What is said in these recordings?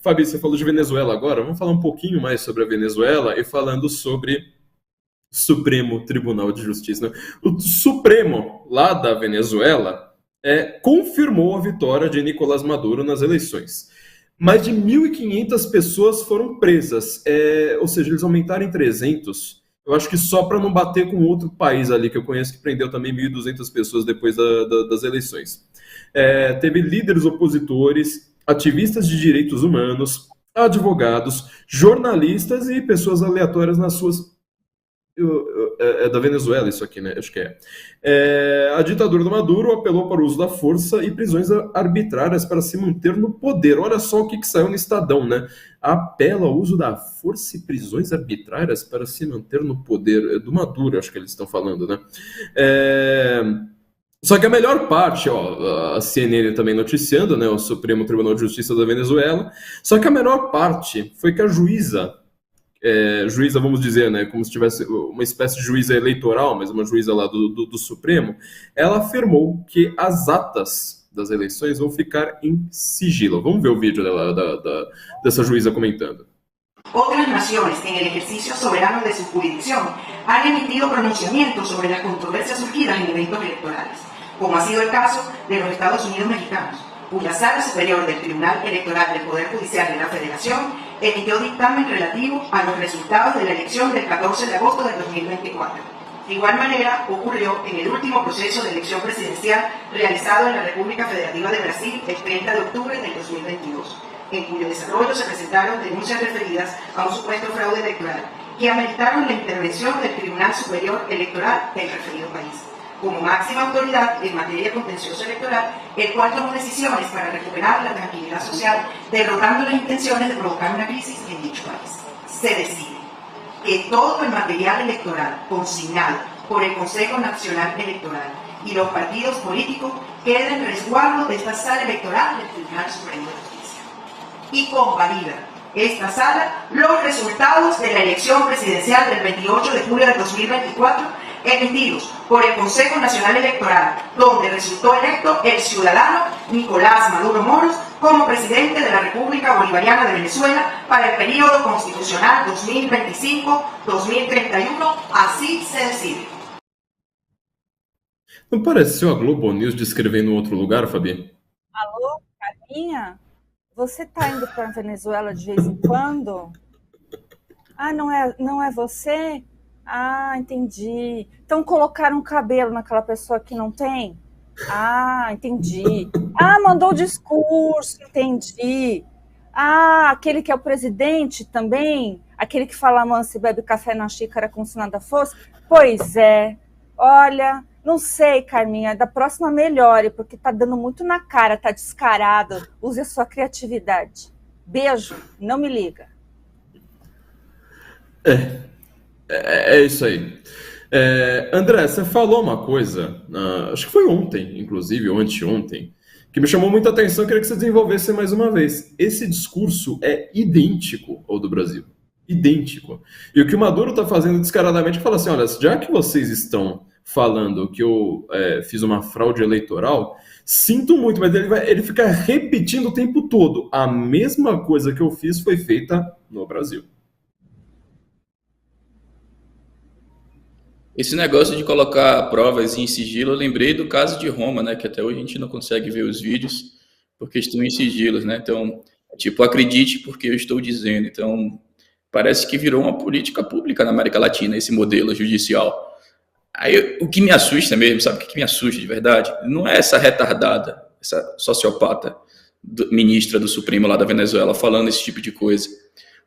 Fabi, você falou de Venezuela agora, vamos falar um pouquinho mais sobre a Venezuela e falando sobre Supremo Tribunal de Justiça, né? O Supremo lá da Venezuela confirmou a vitória de Nicolás Maduro nas eleições. Mais de 1.500 pessoas foram presas, ou seja, eles aumentaram em 300. Eu acho que só para não bater com outro país ali que eu conheço que prendeu também 1.200 pessoas depois das eleições. Teve líderes opositores, ativistas de direitos humanos, advogados, jornalistas e pessoas aleatórias nas suas. É da Venezuela isso aqui, né? Acho que a ditadura do Maduro apelou para o uso da força e prisões arbitrárias para se manter no poder. Olha só o que saiu no Estadão, né? Apela ao uso da força e prisões arbitrárias para se manter no poder. É do Maduro, acho que eles estão falando, né? Só que a melhor parte, a CNN também noticiando, né? O Supremo Tribunal de Justiça da Venezuela. Só que a melhor parte foi que a juíza, vamos dizer, né, como se tivesse uma espécie de juíza eleitoral, mas uma juíza lá do Supremo, ela afirmou que as atas das eleições vão ficar em sigilo. Vamos ver o vídeo dessa juíza comentando. Otras naciones, en el ejercicio soberano de su jurisdicción, han emitido pronunciamientos sobre las controversias surgidas en eventos electorales, como ha sido el caso de los Estados Unidos mexicanos, cuya Sala Superior del Tribunal Electoral del Poder Judicial de la Federación emitió dictamen relativo a los resultados de la elección del 14 de agosto del 2024. De igual manera, ocurrió en el último proceso de elección presidencial realizado en la República Federativa de Brasil el 30 de octubre del 2022, en cuyo desarrollo se presentaron denuncias referidas a un supuesto fraude electoral que ameritaron la intervención del Tribunal Superior Electoral del referido país, como máxima autoridad en materia contenciosa electoral, el cual tomó decisiones para recuperar la tranquilidad social, derrotando las intenciones de provocar una crisis en dicho país. Se decide que todo el material electoral consignado por el Consejo Nacional Electoral y los partidos políticos quede en resguardo de esta sala electoral del Tribunal Supremo de Justicia y convalida esta sala los resultados de la elección presidencial del 28 de julio de 2024 emitidos por el Consejo Nacional Electoral, donde resultó electo el ciudadano Nicolás Maduro Moros como presidente de la República Bolivariana de Venezuela para el período constitucional 2025-2031, así se decide. Não pareceu a Globo News descrevendo outro lugar, Fabi? Alô, Carminha? Você tá indo para a Venezuela de vez em quando? Ah, não é você? Ah, entendi. Então colocaram um cabelo naquela pessoa que não tem? Ah, entendi. Ah, mandou o discurso, entendi. Ah, aquele que é o presidente também? Aquele que fala manso e bebe café na xícara como se nada fosse? Pois é. Olha, não sei, Carminha, da próxima melhore, porque tá dando muito na cara, tá descarado. Use a sua criatividade. Beijo, não me liga. É isso aí. André, você falou uma coisa, acho que foi ontem, inclusive, ou anteontem, que me chamou muita atenção, eu queria que você desenvolvesse mais uma vez. Esse discurso é idêntico ao do Brasil. Idêntico. E o que o Maduro está fazendo descaradamente é falar assim, olha, já que vocês estão falando que eu fiz uma fraude eleitoral, sinto muito, mas ele fica repetindo o tempo todo. A mesma coisa que eu fiz foi feita no Brasil. Esse negócio de colocar provas em sigilo, eu lembrei do caso de Roma, né? Que até hoje a gente não consegue ver os vídeos porque estão em sigilos, né? Então, tipo, acredite porque eu estou dizendo. Então, parece que virou uma política pública na América Latina, esse modelo judicial. Aí, o que me assusta mesmo, sabe o que me assusta de verdade? Não é essa retardada, essa sociopata ministra do Supremo lá da Venezuela falando esse tipo de coisa.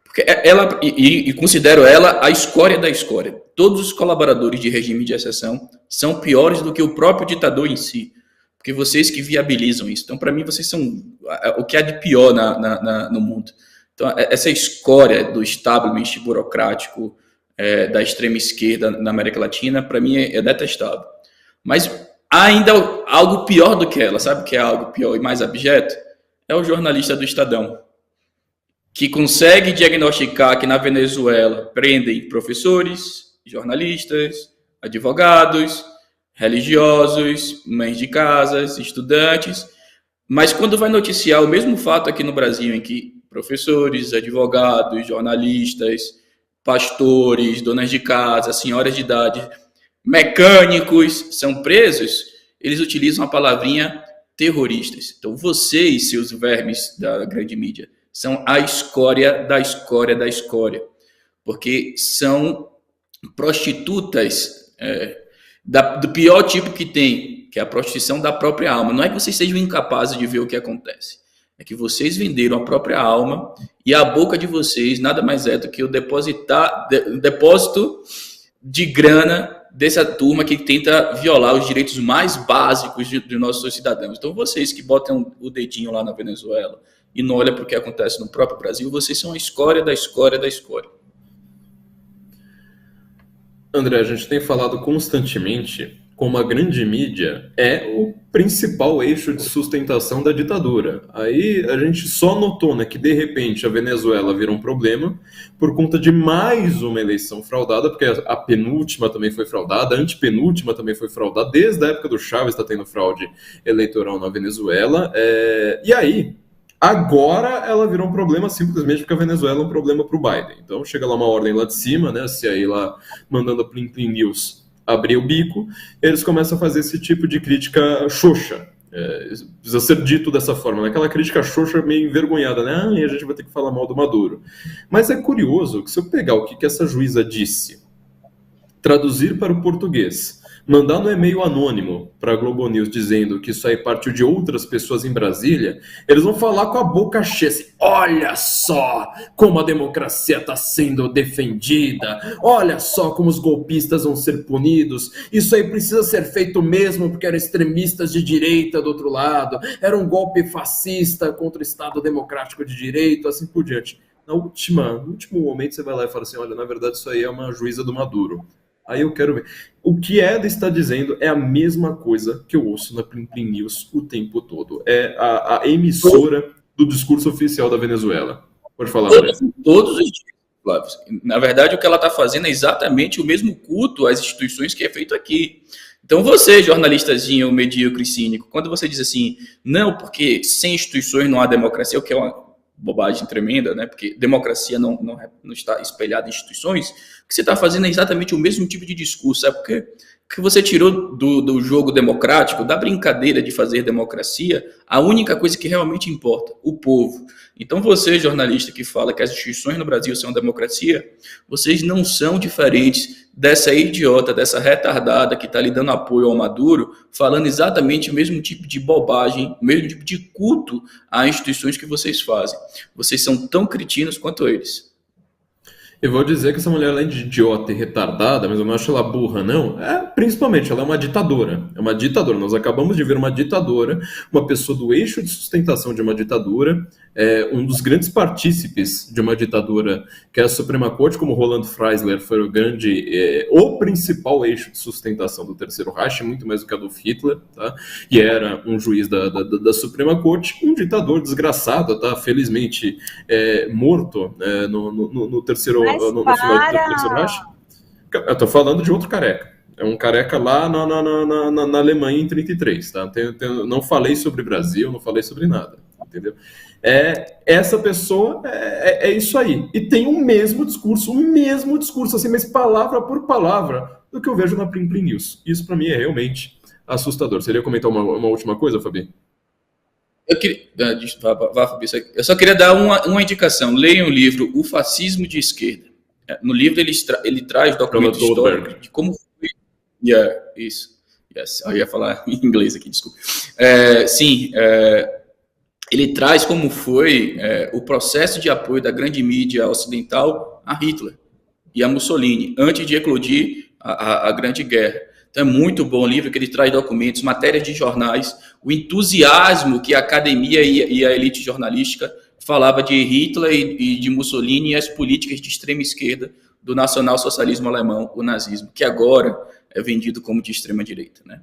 Porque ela, e considero ela a escória da escória. Todos os colaboradores de regime de exceção são piores do que o próprio ditador em si. Porque vocês que viabilizam isso. Então, para mim, vocês são o que há de pior no mundo. Então, essa escória do establishment burocrático da extrema esquerda na América Latina, para mim, é detestável. Mas há ainda algo pior do que ela. Sabe o que é algo pior e mais abjeto? É o jornalista do Estadão, que consegue diagnosticar que na Venezuela prendem professores, jornalistas, advogados, religiosos, mães de casas, estudantes, mas quando vai noticiar o mesmo fato aqui no Brasil, em que professores, advogados, jornalistas, pastores, donas de casa, senhoras de idade, mecânicos são presos, eles utilizam a palavrinha terroristas. Então, vocês, seus vermes da grande mídia, são a escória da escória da escória, porque são prostitutas do pior tipo que tem, que é a prostituição da própria alma. Não é que vocês sejam incapazes de ver o que acontece, é que vocês venderam a própria alma e a boca de vocês nada mais é do que o depósito de grana dessa turma que tenta violar os direitos mais básicos de nossos cidadãos. Então, vocês que botam o dedinho lá na Venezuela e não olham para o que acontece no próprio Brasil, vocês são a escória da escória da escória. André, a gente tem falado constantemente como a grande mídia é o principal eixo de sustentação da ditadura. Aí a gente só notou, né, que de repente a Venezuela virou um problema por conta de mais uma eleição fraudada, porque a penúltima também foi fraudada, a antepenúltima também foi fraudada, desde a época do Chávez está tendo fraude eleitoral na Venezuela. E aí, agora ela virou um problema simplesmente porque a Venezuela é um problema para o Biden. Então chega lá uma ordem lá de cima, né, se aí lá mandando a Plim Plim News abrir o bico, eles começam a fazer esse tipo de crítica xoxa. Precisa ser dito dessa forma, né? Aquela crítica xoxa meio envergonhada, né? E a gente vai ter que falar mal do Maduro. Mas é curioso que se eu pegar o que essa juíza disse, traduzir para o português, mandar no e-mail anônimo para a Globo News dizendo que isso aí partiu de outras pessoas em Brasília, eles vão falar com a boca cheia assim, olha só como a democracia está sendo defendida, olha só como os golpistas vão ser punidos, isso aí precisa ser feito mesmo porque eram extremistas de direita do outro lado, era um golpe fascista contra o Estado Democrático de Direito, assim por diante. No último momento você vai lá e fala assim, olha, na verdade isso aí é uma juíza do Maduro. Aí eu quero ver. O que ela está dizendo é a mesma coisa que eu ouço na Plim Plim News o tempo todo. É a emissora do discurso oficial da Venezuela. Pode falar, André. Todos os dias, Flávio. Na verdade, o que ela está fazendo é exatamente o mesmo culto às instituições que é feito aqui. Então você, jornalistazinho medíocre e cínico, quando você diz assim, não, porque sem instituições não há democracia, o que é uma bobagem tremenda, né? Porque democracia não está espelhada em instituições, o que você está fazendo é exatamente o mesmo tipo de discurso, sabe por quê? Porque você tirou do jogo democrático, da brincadeira de fazer democracia, a única coisa que realmente importa, o povo. Então você, jornalista, que fala que as instituições no Brasil são democracia, vocês não são diferentes dessa idiota, dessa retardada que está lhe dando apoio ao Maduro, falando exatamente o mesmo tipo de bobagem, o mesmo tipo de culto às instituições que vocês fazem. Vocês são tão cretinos quanto eles. Eu vou dizer que essa mulher, além de idiota e retardada, mas eu não acho ela burra, não. Principalmente, ela é uma ditadora. É uma ditadora. Nós acabamos de ver uma ditadora, uma pessoa do eixo de sustentação de uma ditadura, um dos grandes partícipes de uma ditadura, que é a Suprema Corte, como Roland Freisler foi o principal eixo de sustentação do Terceiro Reich, muito mais do que Adolf Hitler, tá? E era um juiz da Suprema Corte, um ditador desgraçado, tá? Felizmente morto no terceiro no final do Terceiro Reich. Eu tô falando de outro careca. É um careca lá na Alemanha em 33, tá? Não falei sobre Brasil, não falei sobre nada, entendeu? Essa pessoa é isso aí. E tem o mesmo discurso, assim, mas palavra por palavra, do que eu vejo na Plim Plim News. Isso pra mim é realmente assustador. Você ia comentar uma última coisa, Fabi? Eu só queria dar uma indicação. Leiam o livro O Fascismo de Esquerda. No livro ele traz documentos históricos de como foi. Yes. Eu ia falar em inglês aqui, desculpa. Ele traz como foi o processo de apoio da grande mídia ocidental a Hitler e a Mussolini, antes de eclodir a Grande Guerra. Então é muito bom o livro, que ele traz documentos, matérias de jornais, o entusiasmo que a academia e a elite jornalística falava de Hitler e de Mussolini e as políticas de extrema esquerda do nacionalsocialismo alemão, o nazismo, que agora é vendido como de extrema direita, né?